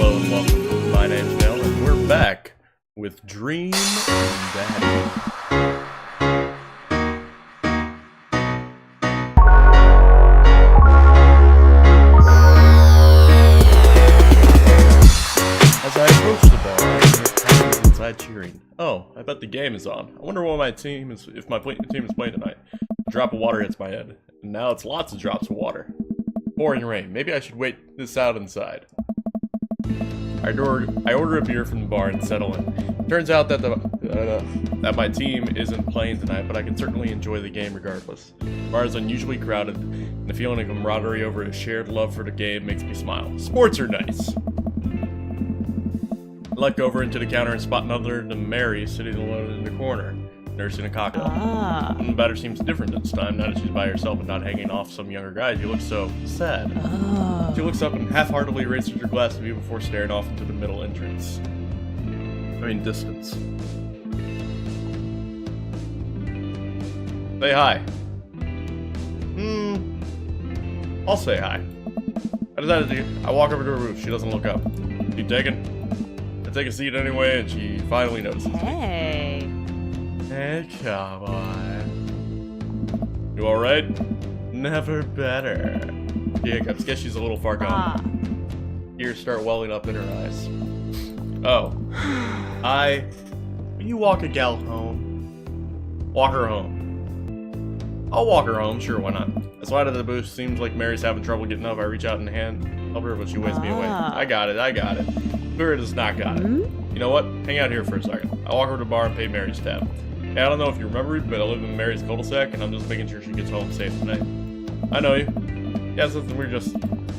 Hello and welcome. My name's Mel, and we're back with Dream and Daddy. As I approach the bar, I hear fans inside cheering. Oh, I bet the game is on. I wonder what my team is, if my team is playing tonight. A drop of water hits my head, and now it's lots of drops of water. Pouring rain. Maybe I should wait this out inside. I order a beer from the bar and settle in. Turns out that that my team isn't playing tonight, but I can certainly enjoy the game regardless. The bar is unusually crowded, and the feeling of camaraderie over a shared love for the game makes me smile. Sports are nice. I look over into the counter and spot none other than Mary sitting alone in the corner, nursing a cocktail. The batter seems different this time, now that she's by herself and not hanging off some younger guy. She looks so sad. She looks up and half-heartedly raises her glass of you before staring off into the middle entrance. Distance. Say hi. I'll say hi. I decided to. I walk over to her booth. She doesn't look up. Keep taking. I take a seat anyway, and she finally notices me. Hey, come on. You alright? Never better. Yeah, I guess she's a little far gone. Tears start welling up in her eyes. Oh. Will you walk a gal home? Walk her home. I'll walk her home, sure, why not? I slide out of the booth. Seems like Mary's having trouble getting up. I reach out and help her, but she waves me away. I got it. Clear does not got it. You know what? Hang out here for a second. I walk over to the bar and pay Mary's tab. Hey, I don't know if you remember me, but I live in Mary's cul-de-sac, and I'm just making sure she gets home safe tonight. I know you. Yeah, something weird.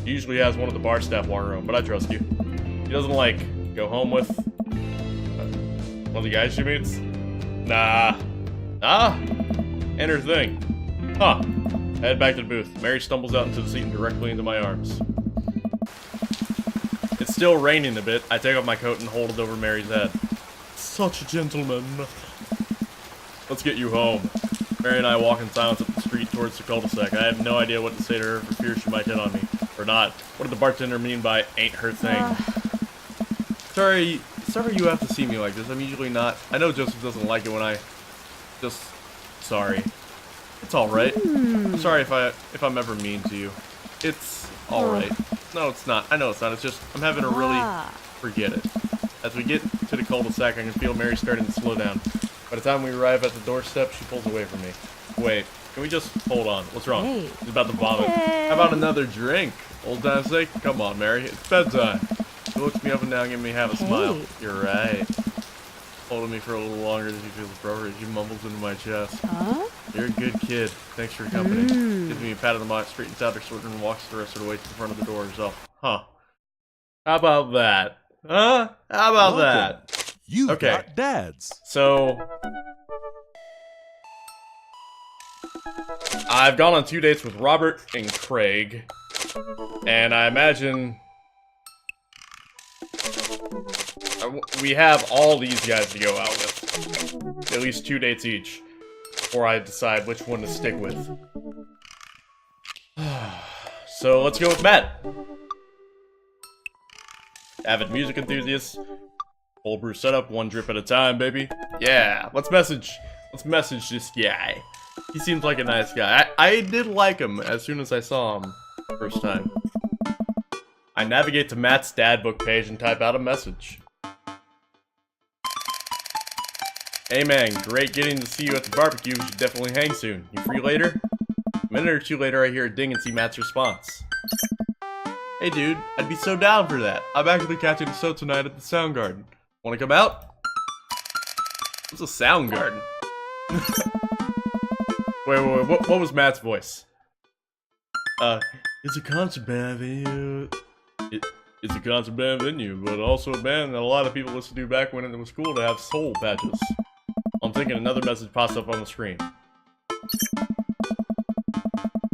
He usually has one of the bar staff walk her home, but I trust you. He doesn't, go home with one of the guys she meets? Nah. And her thing. Huh. I head back to the booth. Mary stumbles out into the seat and directly into my arms. It's still raining a bit. I take off my coat and hold it over Mary's head. Such a gentleman. Let's get you home. Mary and I walk in silence up the street towards the cul-de-sac. I have no idea what to say to her for fear she might hit on me. Or not. What did the bartender mean by ain't her thing? Sorry you have to see me like this. I'm usually not. I know Joseph doesn't like it when I sorry. It's alright. I'm sorry if I'm ever mean to you. It's alright. No, it's not. I know it's not. It's just I'm having to really forget it. As we get to the cul-de-sac, I can feel Mary starting to slow down. By the time we arrive at the doorstep, she pulls away from me. Wait, can we just hold on? What's wrong? Hey. She's about to vomit. How about another drink? Old time's sake? Come on, Mary. It's bedtime. She looks me up and down, giving me half a smile. You're right. Holding me for a little longer than she feels appropriate. She mumbles into my chest. You're a good kid. Thanks for your company. Gives me a pat on the back, straightens out her shoulder, and walks the rest of the way to the front of the door herself. Huh. How about that? Huh? How about that? You've got dads. So, I've gone on 2 dates with Robert and Craig, and I imagine we have all these guys to go out with. At least 2 dates each, before I decide which one to stick with. So let's go with Matt. Avid music enthusiast. Cold brew setup, one drip at a time, baby. Yeah, let's message this guy. He seems like a nice guy. I did like him as soon as I saw him first time. I navigate to Matt's dad book page and type out a message. Hey man, great getting to see you at the barbecue. We should definitely hang soon. You free later? A minute or two later, I hear a ding and see Matt's response. Hey dude, I'd be so down for that. I'm actually catching a show tonight at the Soundgarden. Wanna come out? What's a Soundgarden? wait, what was Matt's voice? It's a concert band venue. It's a concert band venue, but also a band that a lot of people listened to back when it was cool to have soul patches. I'm thinking another message pops up on the screen.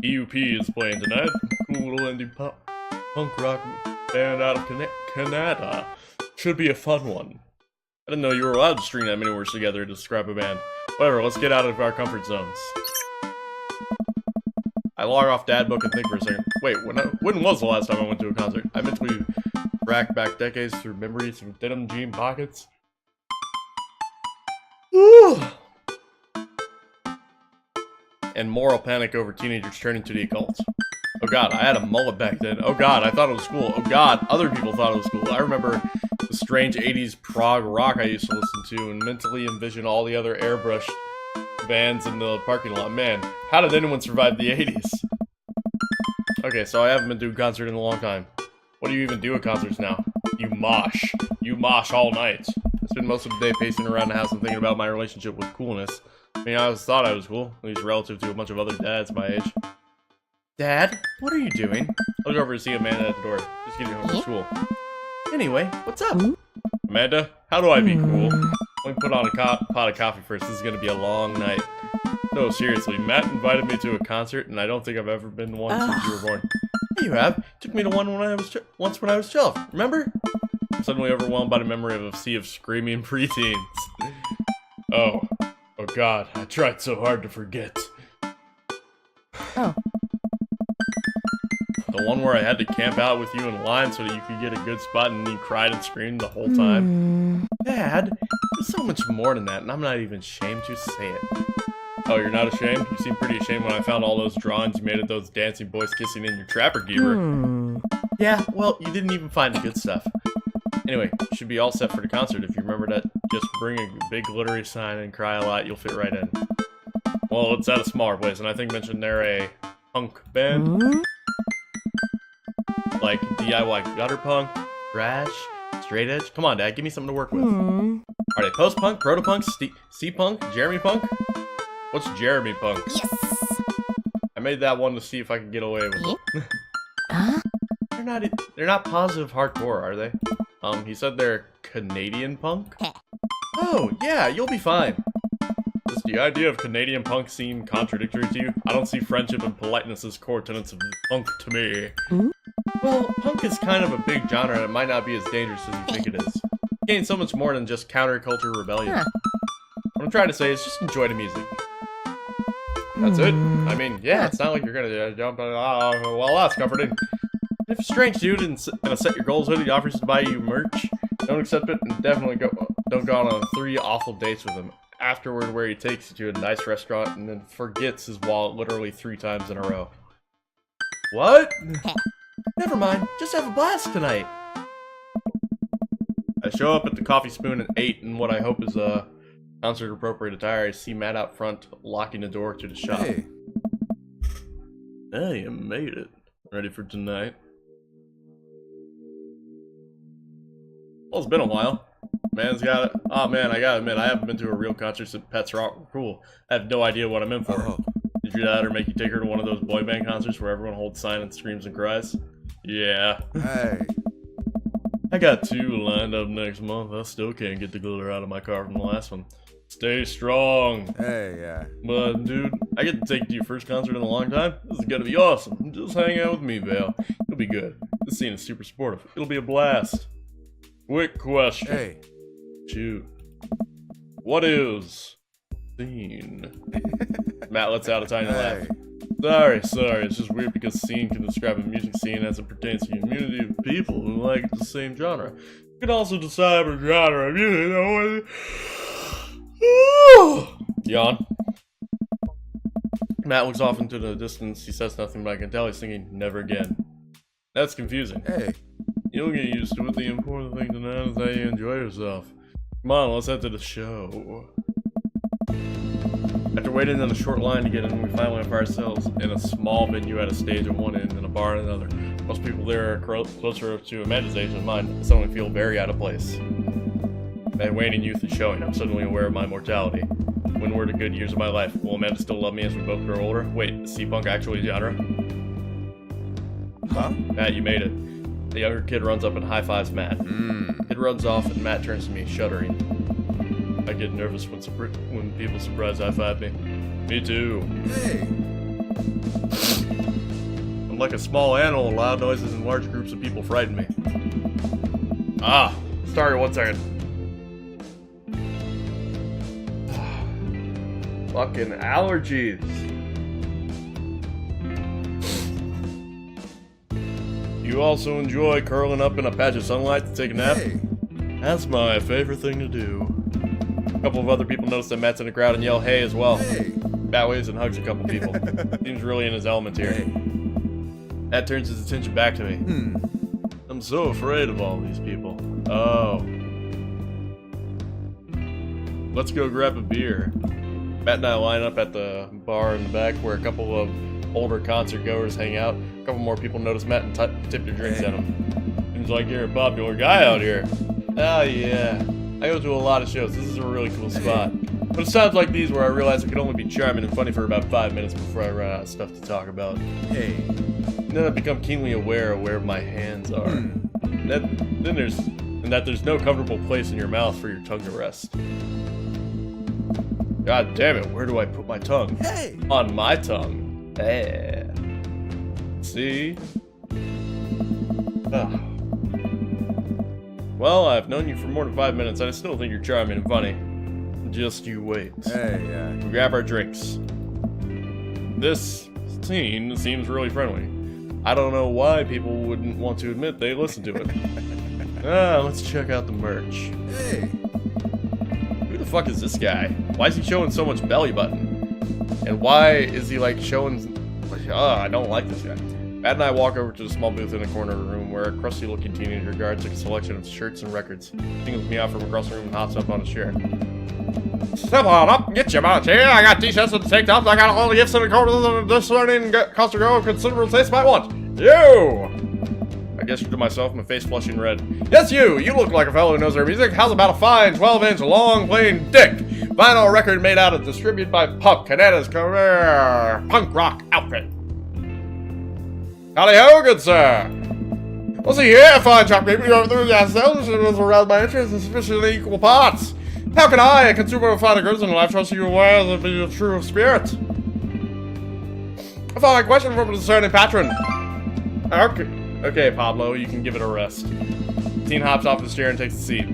EUP is playing tonight. Cool little indie punk rock band out of Canada. Should be a fun one. I didn't know you were allowed to string that many words together to describe a band. Whatever, let's get out of our comfort zones. I log off dad book and think for a second. Wait, when was the last time I went to a concert? I mentally track back decades through memories of denim jean pockets. And moral panic over teenagers turning to the occult. Oh god, I had a mullet back then. Oh god, I thought it was cool. Oh god, other people thought it was cool. I remember the strange 80s prog rock I used to listen to and mentally envision all the other airbrushed bands in the parking lot. Man, how did anyone survive the 80s? Okay, so I haven't been to a concert in a long time. What do you even do at concerts now? You mosh. You mosh all night. I spend most of the day pacing around the house and thinking about my relationship with coolness. I mean, I always thought I was cool, at least relative to a bunch of other dads my age. Dad, what are you doing? I look over to see Amanda at the door. Just getting home from school. Anyway, what's up? Amanda, how do I be cool? Let me put on a pot of coffee first. This is gonna be a long night. No, seriously, Matt invited me to a concert, and I don't think I've ever been to one since you were born. Yeah, you have. Took me to one when I was once when I was 12. Remember? I'm suddenly overwhelmed by the memory of a sea of screaming preteens. Oh God, I tried so hard to forget. Oh. The one where I had to camp out with you in line so that you could get a good spot and you cried and screamed the whole time. Dad, there's so much more than that, and I'm not even ashamed to say it. Oh, you're not ashamed? You seemed pretty ashamed when I found all those drawings you made of those dancing boys kissing in your trapper gear. Yeah, well, you didn't even find the good stuff. Anyway, you should be all set for the concert. If you remember that, just bring a big glittery sign and cry a lot, you'll fit right in. Well, it's at a smaller place, and I think mentioned they're a punk band. Like DIY gutter punk, thrash, straight edge. Come on, Dad, give me something to work with. Are they post-punk, proto-punk, C-punk, Jeremy punk? What's Jeremy punk? Yes. I made that one to see if I could get away with it. They're not positive hardcore, are they? He said they're Canadian punk? Oh, yeah, you'll be fine. Does the idea of Canadian punk seem contradictory to you? I don't see friendship and politeness as core tenets of punk to me. Well, punk is kind of a big genre and it might not be as dangerous as you think it is. It gains so much more than just counterculture rebellion. What I'm trying to say is just enjoy the music. That's it. I mean, yeah, it's not like you're gonna jump on, well, that's comforting. If a strange dude gonna set your goals with you offers to buy you merch, don't accept it and definitely don't go on 3 awful dates with him. Afterward, where he takes you to a nice restaurant and then forgets his wallet literally 3 times in a row. What? Never mind, just have a blast tonight. I show up at the Coffee Spoon at 8 in what I hope is a concert appropriate attire. I see Matt out front locking the door to the shop. Hey, You made it. Ready for tonight? Well, it's been a while. Man's got it. Oh man, I gotta admit, I haven't been to a real concert since Pets Rock Cool. I have no idea what I'm in for. Did your dad ever make you take her to one of those boy band concerts where everyone holds sign and screams and cries? Yeah. hey. I got 2 lined up next month. I still can't get the glitter out of my car from the last one. Stay strong. Hey, yeah. But dude, I get to take you to your first concert in a long time. This is gonna be awesome. Just hang out with me, Val. It'll be good. This scene is super supportive. It'll be a blast. Quick question. Hey. Shoot. What is scene? Matt lets out a tiny laugh. Sorry. It's just weird because scene can describe a music scene as it pertains to a community of people who like the same genre. You can also decide a genre of music. Yawn. Matt looks off into the distance. He says nothing, but I can tell he's thinking, never again. That's confusing. Hey. You'll get used to it. The important thing to know is that you enjoy yourself. Come on, let's head to the show. After waiting in a short line to get in, we finally find ourselves in a small venue at a stage at one end and a bar at another. Most people there are closer to Amanda's age than mine. I suddenly feel very out of place. My waning youth is showing. I'm suddenly aware of my mortality. When were the good years of my life? Will Amanda still love me as we both grow older? Wait, is C-Punk actually genre? Huh? Matt, you made it. The younger kid runs up and high-fives Matt. Kid runs off and Matt turns to me, shuddering. I get nervous when people surprise high-five me. Me too. Hey. I'm like a small animal. Loud noises and large groups of people frighten me. Sorry, 1 second. Fucking allergies. You also enjoy curling up in a patch of sunlight to take a nap? Hey. That's my favorite thing to do. A couple of other people notice that Matt's in the crowd and yell, hey, as well. Hey. Matt waves and hugs a couple people. Seems really in his element here. Hey. Matt turns his attention back to me. I'm so afraid of all these people. Oh. Let's go grab a beer. Matt and I line up at the bar in the back where a couple of older concert goers hang out. A couple more people notice Matt and tip their drinks at him. Seems like you're a popular guy out here. Oh yeah. I go to a lot of shows. This is a really cool spot. But it's times like these where I realize I can only be charming and funny for about 5 minutes before I run out of stuff to talk about. Hey. And then I become keenly aware of where my hands are. And that there's no comfortable place in your mouth for your tongue to rest. God damn it, where do I put my tongue? Hey. On my tongue. Yeah. See? Ugh. Well, I've known you for more than 5 minutes, and I still think you're charming and funny. Just you wait. Hey, yeah. We grab our drinks. This scene seems really friendly. I don't know why people wouldn't want to admit they listen to it. Let's check out the merch. Hey. Who the fuck is this guy? Why is he showing so much belly button? And why is he like showing... I don't like this guy. Matt and I walk over to the small booth in the corner of the room where a crusty-looking teenager guards a selection of shirts and records. Singles me out from across the room and hops up on a chair. Step on up, get your mouth here. I got t-shirts and tank tops. I got all the gifts in the corners of this learning cost to go. Considerable taste might want. You! I gestured to myself, my face flushing red. Yes, you! You look like a fellow who knows their music. How's about a fine 12-inch long plain dick? Vinyl record made out of distributed by Pup, Canada's career punk rock outfit. Howdy ho, good sir! Well, see here, fine chap people, your enthusiasm is aroused my interest in sufficiently equal parts. How can I, a consumer of finer goods in life, trust you aware of the true spirit? A following question from a discerning patron. Okay, Pablo, you can give it a rest. Teen hops off his chair and takes a seat.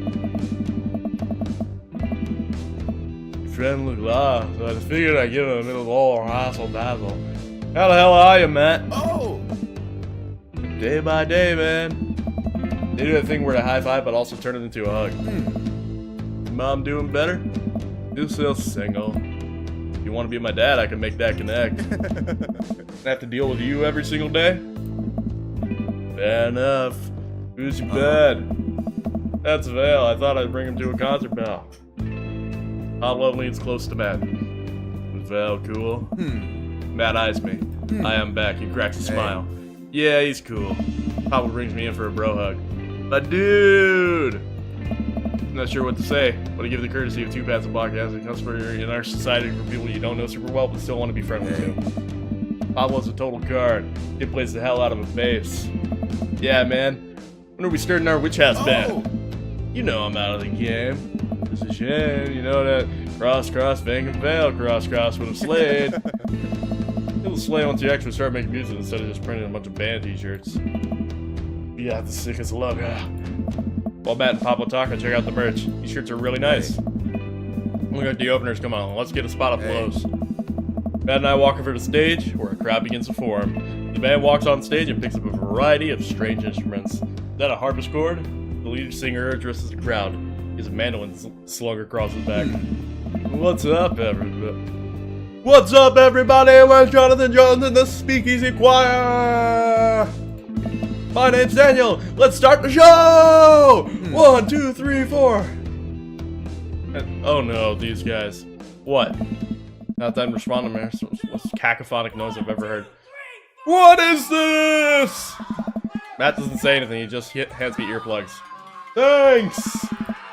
Your friend looked lost, so I figured I'd give him a little more hassle dazzle. How the hell are you, Matt? Oh! Day by day, man. They do that thing where they high five, but also turn it into a hug. Mom doing better? You still single. If you want to be my dad, I can make that connect. I have to deal with you every single day? Fair enough. Who's your dad? That's Vale. I thought I'd bring him to a concert now. Pablo leans close to Matt. Is Vale cool? Matt eyes me. I am back. He cracks a smile. Yeah, he's cool. Pablo brings me in for a bro hug. But dude! Not sure what to say, but I give the courtesy of two pats of podcast. It comes for in our society for people you don't know super well, but still want to be friendly to. Pablo's a total card. He plays the hell out of a bass. Yeah, man. When are we starting our Witch House band? You know I'm out of the game. It's a shame, you know that cross, Van and Vale, cross would have slayed. It'll slay once you actually start making music instead of just printing a bunch of band t-shirts. Yeah, the sickest love, yeah. While Matt and Pablo talk, I check out the merch. These shirts are really nice. Look like the openers, come on, let's get a spot up close. Matt and I walk over to the stage, where a crowd begins to form. The band walks on stage and picks up a variety of strange instruments. Is that a harpsichord? The lead singer addresses the crowd. He has a mandolin slung across his back. What's up, everybody? What's up, everybody? Where's Jonathan Jones in the Speakeasy Choir? My name's Daniel. Let's start the show! 1, 2, 3, 4. Oh no, these guys. What? Not that I'm responding, man. It's the most cacophonic noise I've ever heard. What is this? Matt doesn't say anything. He just hands me earplugs. Thanks.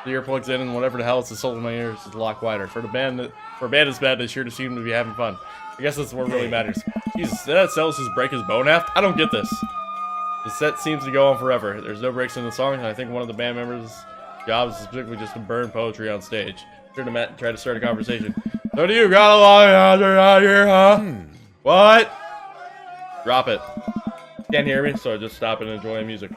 The earplugs in, and whatever the hell is assaulting my ears is a lot quieter. For a band this bad, they sure seem to be having fun. I guess that's what really matters. Jesus, did that Celis just break his bone half? I don't get this. The set seems to go on forever. There's no breaks in the song, and I think one of the band members' jobs is specifically just to burn poetry on stage. Turn to Matt and try to start a conversation. So do you got a lot out here, huh? What? Drop it. Can't hear me, so I just stop and enjoy the music.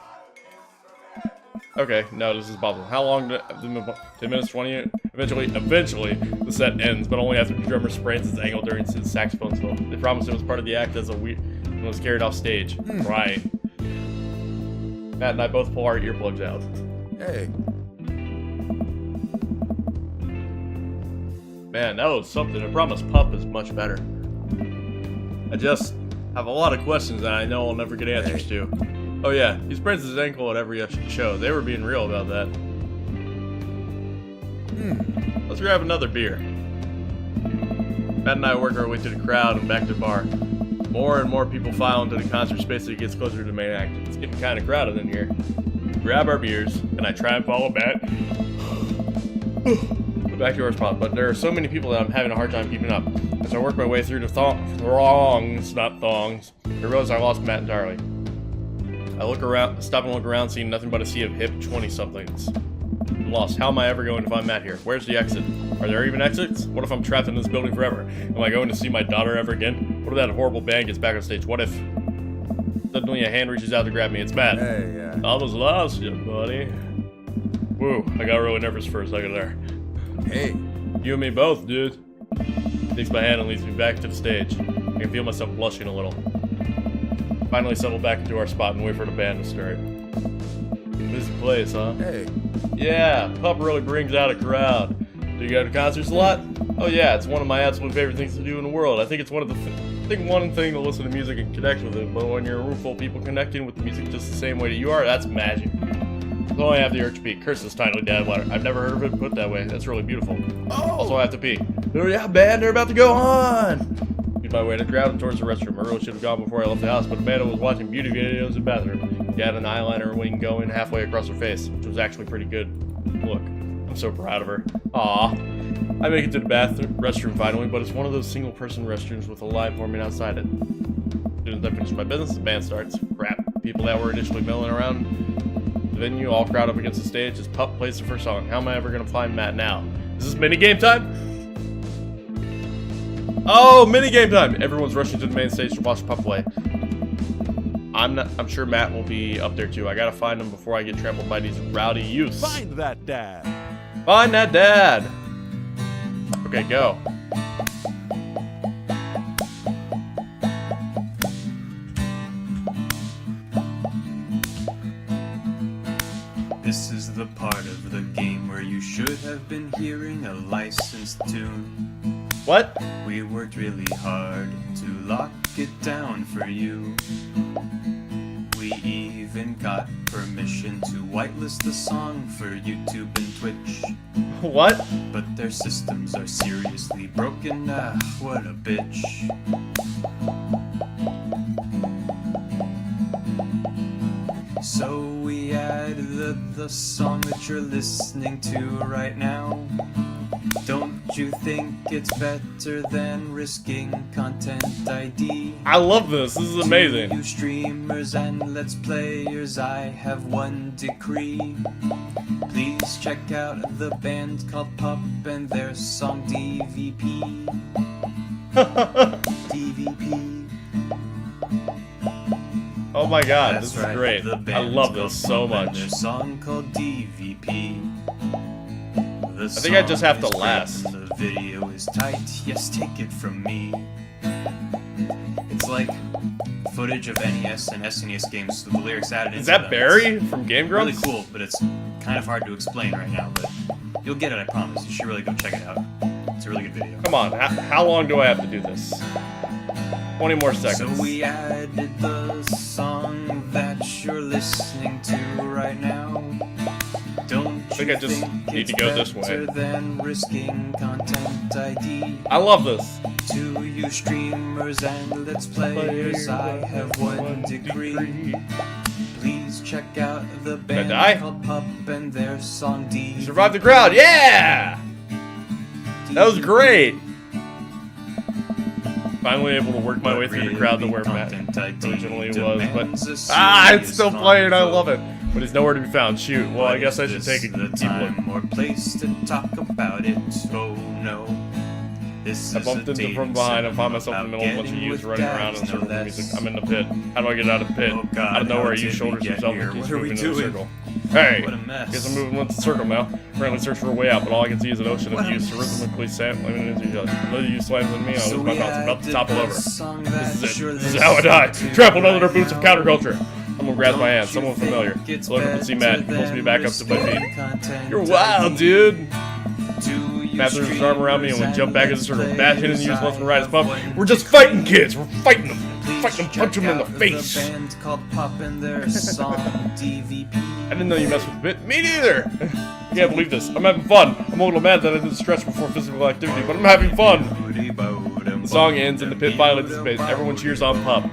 Okay, no, this is possible. How long? 10 minutes, 20? Eventually, the set ends, but only after the drummer sprains his ankle during his saxophone solo. They promised it was part of the act as a week and was carried off stage. Right. Matt and I both pull our earplugs out. Hey. Man, that was something. I promise Pup is much better. I just have a lot of questions that I know I'll never get answers to. Oh yeah, he sprains his ankle at every show. They were being real about that. Let's grab another beer. Matt and I work our way through the crowd and back to the bar. More and more people file into the concert space as it gets closer to the main act. It's getting kind of crowded in here. We grab our beers, and I try and follow Matt back to our spot, but there are so many people that I'm having a hard time keeping up. As I work my way through the throngs, not thongs, I realize I lost Matt entirely. I look around, stop and look around, seeing nothing but a sea of hip 20-somethings. I'm lost. How am I ever going to find Matt here? Where's the exit? Are there even exits? What if I'm trapped in this building forever? Am I going to see my daughter ever again? What if that horrible band gets back on stage? What if suddenly a hand reaches out to grab me? It's Matt. Hey, yeah. I almost lost you, buddy. Woo, I got really nervous for a second there. Hey. You and me both, dude. He takes my hand and leads me back to the stage. I can feel myself blushing a little. Finally settle back into our spot and wait for the band to start. Busy place, huh? Hey. Yeah, Pup really brings out a crowd. Do you go to concerts a lot? Oh yeah, it's one of my absolute favorite things to do in the world. I think it's one thing to listen to music and connect with it, but when you're a room full of people connecting with the music just the same way that you are, that's magic. So I have the urge to pee. Curse this tiny dad letter. I've never heard of it put that way. That's really beautiful. Oh. Also, I have to pee. Oh yeah, band, they're about to go on! Made my way to the crowd and towards the restroom. I really should have gone before I left the house, but Amanda was watching beauty videos in the bathroom. She had an eyeliner wing going halfway across her face, which was actually pretty good. Look, I'm so proud of her. Aw. I make it to the restroom finally, but it's one of those single-person restrooms with a line forming outside it. As soon as I finish my business, the band starts. Crap. People that were initially milling around the venue all crowd up against the stage as Pup plays the first song. How am I ever gonna find Matt now? Is this minigame time? Oh, minigame time! Everyone's rushing to the main stage to watch Pup play. I'm sure Matt will be up there too. I gotta find him before I get trampled by these rowdy youths. Find that dad. Find that dad! Okay, go. This is the part of the game where you should have been hearing a licensed tune. What? We worked really hard to lock it down for you. We even got permission to whitelist the song for YouTube and Twitch. What? But their systems are seriously broken. What a bitch. So we added the song that you're listening to right now. Don't you think it's better than risking content ID? I love this. This is amazing. To you streamers and let's players, I have one decree. Please check out the band called Pup and their song DVP. DVP. Oh my god, That's this is right, great. the I band's love this so called Pup and much. their song called DVP. I think I just have to last. The video is tight, yes, take it from me. It's like footage of NES and SNES games with the lyrics added into Is that them. Barry from Game It's Grumps? really cool, but it's kind of hard to explain right now, but you'll get it, I promise. You should really go check it out. It's a really good video. Come on, how long do I have to do this? 20 more seconds. So we added the song that you're listening to right now. Don't I think I just need to go this way. Than risking content ID. I love this. To you streamers and let's players, I have one degree. Please check out the band called Pup and their song D. Survive the crowd, yeah! That was great. Finally able to work my way through the crowd to where Matt originally was, but it's still playing. I love it, but he's nowhere to be found. Shoot. Well, I guess I should take a deep look. Or place to talk about it. Oh no. I bumped into him from behind and found myself in the middle of a bunch of youths running around in circle music. I'm in the pit. How do I get out of the pit? Out of nowhere, you shoulders himself and keeps moving into the circle. Hey! What a mess. Guess I'm moving into the circle now. Currently search for a way out, but all I can see is an ocean of youths rhythmically slamming into each other. Another youth slams into me, and I lose my balance. I'm about to topple over. This is it. This is how I die. Trampled under the boots of counterculture. I'm a Someone grabs my hand, someone familiar. Look up and see Matt. He pulls me back up to my feet. You're wild, dude! Matt throws his arm around me and we jump back in the circle, bashing and use left and right as pump. We're just fighting kids! We're fighting them! Fighting them, punch them in the face! I didn't know you messed with the bit. Me neither! I can't believe this. I'm having fun. I'm a little mad that I didn't stretch before physical activity, but I'm having fun! The song ends and the pit finally dissipates. Everyone cheers on Pup.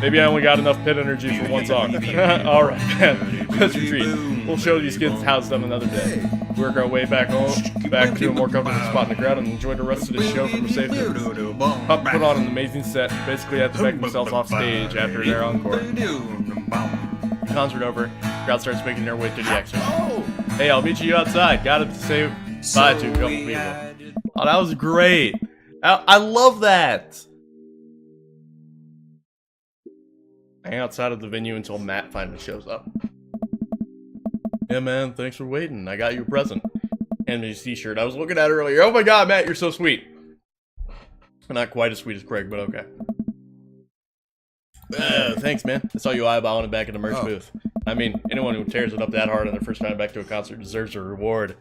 Maybe I only got enough pit energy for one song. Alright, man. Let's retreat. We'll show these kids how it's done another day. Work our way back home, back to a more comfortable spot in the crowd, and enjoy the rest of the show from a safe distance. Pup put on an amazing set. Basically had to back themselves off stage after their encore. Concert over. Crowd starts making their way through the exit. Hey, I'll meet you outside. Gotta say bye to a couple people. Oh, that was great. I love that. Hang outside of the venue until Matt finally shows up. Yeah, man, thanks for waiting. I got you a present. And his t-shirt. I was looking at it earlier. Oh my god, Matt, you're so sweet. Not quite as sweet as Craig, but okay. Thanks, man. I saw you eyeballing it back in the merch booth. I mean, anyone who tears it up that hard on their first time back to a concert deserves a reward.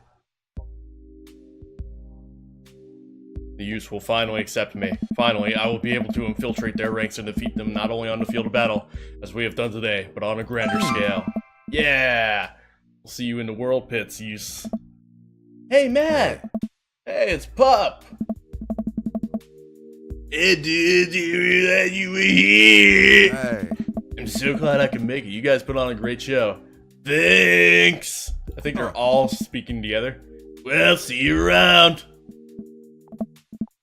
The youth will finally accept me. Finally, I will be able to infiltrate their ranks and defeat them not only on the field of battle, as we have done today, but on a grander scale. Yeah! We'll see you in the world pits, youths. Hey, Matt! Hey, it's Pup! Hey, dude, glad you were here! Hey. I'm so glad I could make it. You guys put on a great show. Thanks! I think they're all speaking together. Well, see you around!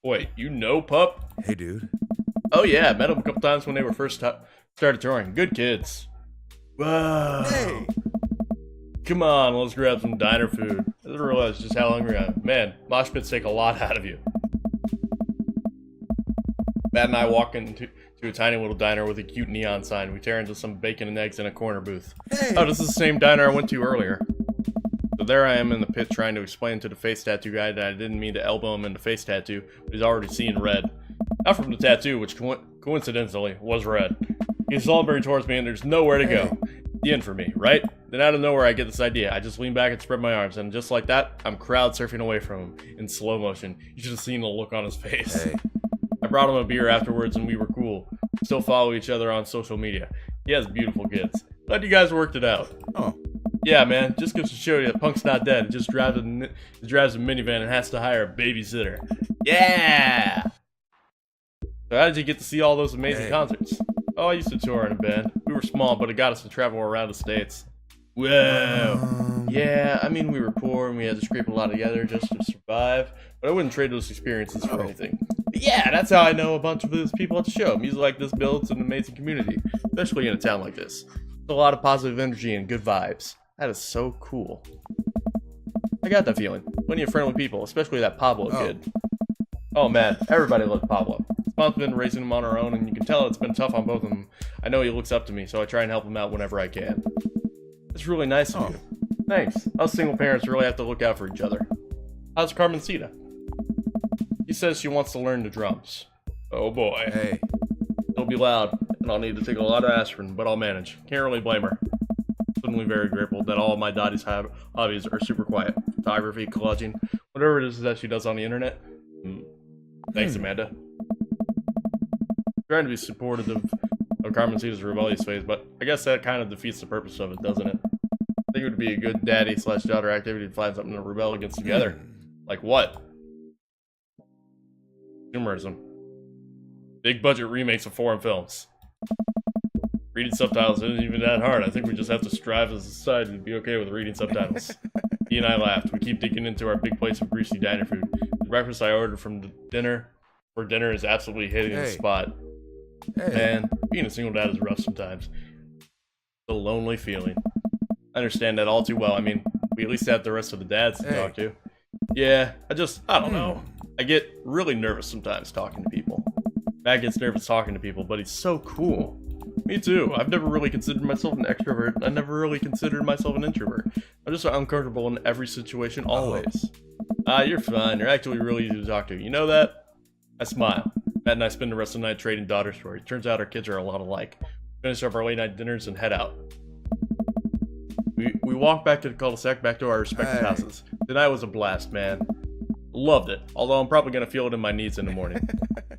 Wait, you know Pup? Hey, dude. Oh yeah, met them a couple times when they were first started touring. Good kids. Wow. Hey. Come on, let's grab some diner food. I didn't realize just how hungry I am. Man, mosh pits take a lot out of you. Matt and I walk into a tiny little diner with a cute neon sign. We tear into some bacon and eggs in a corner booth. Hey. Oh, this is the same diner I went to earlier. So there I am in the pit trying to explain to the face tattoo guy that I didn't mean to elbow him in the face tattoo, but he's already seeing red. Not from the tattoo, which coincidentally was red. He's celebrating towards me and there's nowhere to go. The end for me, right? Then out of nowhere I get this idea. I just lean back and spread my arms, and just like that, I'm crowd surfing away from him in slow motion. You should have seen the look on his face. Hey. I brought him a beer afterwards and we were cool. We still follow each other on social media. He has beautiful kids. Glad you guys worked it out. Oh. Yeah, man, just goes to show you that Punk's not dead. He just drives a minivan and has to hire a babysitter. Yeah! So how did you get to see all those amazing concerts? Oh, I used to tour in a band. We were small, but it got us to travel around the States. Whoa! Yeah, I mean, we were poor and we had to scrape a lot together just to survive, but I wouldn't trade those experiences for anything. But yeah, that's how I know a bunch of those people at the show. Music like this builds an amazing community, especially in a town like this. There's a lot of positive energy and good vibes. That is so cool. I got that feeling. Plenty of friendly people, especially that Pablo kid. Oh man, everybody loves Pablo. Mom's been raising him on her own, and you can tell it's been tough on both of them. I know he looks up to me, so I try and help him out whenever I can. It's really nice of you. Thanks. Us single parents really have to look out for each other. How's Carmencita? She says she wants to learn the drums. Oh boy. Hey. It'll be loud, and I'll need to take a lot of aspirin, but I'll manage. Can't really blame her. Suddenly very grateful that all of my Dottie's hobbies are super quiet. Photography, collaging, whatever it is that she does on the internet. Thanks, Amanda. Trying to be supportive of Carmencita's rebellious phase, but I guess that kind of defeats the purpose of it, doesn't it? I think it would be a good daddy/daughter activity to find something to rebel against together. Like what? Consumerism. Big budget remakes of foreign films. Reading subtitles isn't even that hard. I think we just have to strive as a society to be okay with reading subtitles. He and I laughed. We keep digging into our big plates of greasy diner food. The breakfast I ordered for dinner is absolutely hitting the spot. Man, being a single dad is rough sometimes. It's a lonely feeling. I understand that all too well. I mean, we at least have the rest of the dads to talk to. Yeah, I don't know. I get really nervous sometimes talking to people. Matt gets nervous talking to people, but he's so cool. Me too. I've never really considered myself an extrovert. I never really considered myself an introvert. I'm just uncomfortable in every situation, always. You're fine. You're actually really easy to talk to. You know that? I smile. Matt and I spend the rest of the night trading daughter stories. Turns out our kids are a lot alike. finish up our late night dinners, and head out. We walked back to the cul-de-sac, back to our respective houses. Tonight was a blast, man. Loved it. Although I'm probably gonna feel it in my knees in the morning.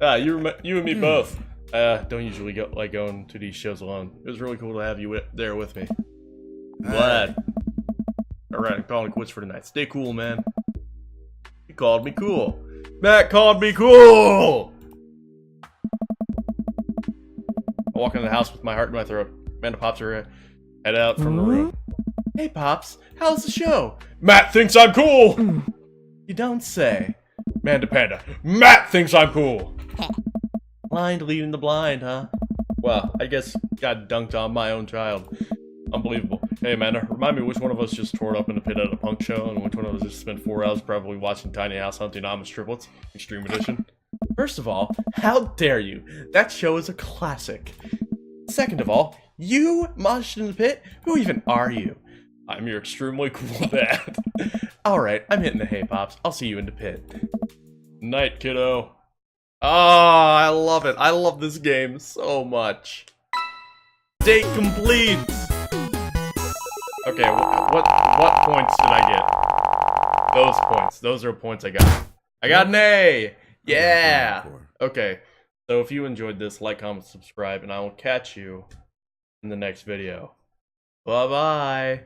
You and me both. Don't usually like going to these shows alone. It was really cool to have you there with me. Glad. Alright, I'm calling it quits for tonight. Stay cool, man. He called me cool. Matt called me cool! I walk into the house with my heart in my throat. Amanda pops her head out from the room. Hey, Pops. How's the show? Matt thinks I'm cool! You don't say. Amanda Panda. Matt thinks I'm cool! Blind leading the blind, huh? Well, I guess got dunked on my own child. Unbelievable. Hey, Amanda, remind me which one of us just tore it up in the pit at a punk show and which one of us just spent 4 hours probably watching Tiny House Hunting Amish Triplets, Extreme Edition. First of all, how dare you? That show is a classic. Second of all, you moshed in the pit? Who even are you? I'm your extremely cool dad. Alright, I'm hitting the hay, Pops. I'll see you in the pit. Night, kiddo. Ah, I love it. I love this game so much. Date complete! Okay, what points did I get? Those points. Those are points I got. I got an A! Yeah! Okay, so if you enjoyed this, like, comment, subscribe, and I will catch you in the next video. Bye-bye!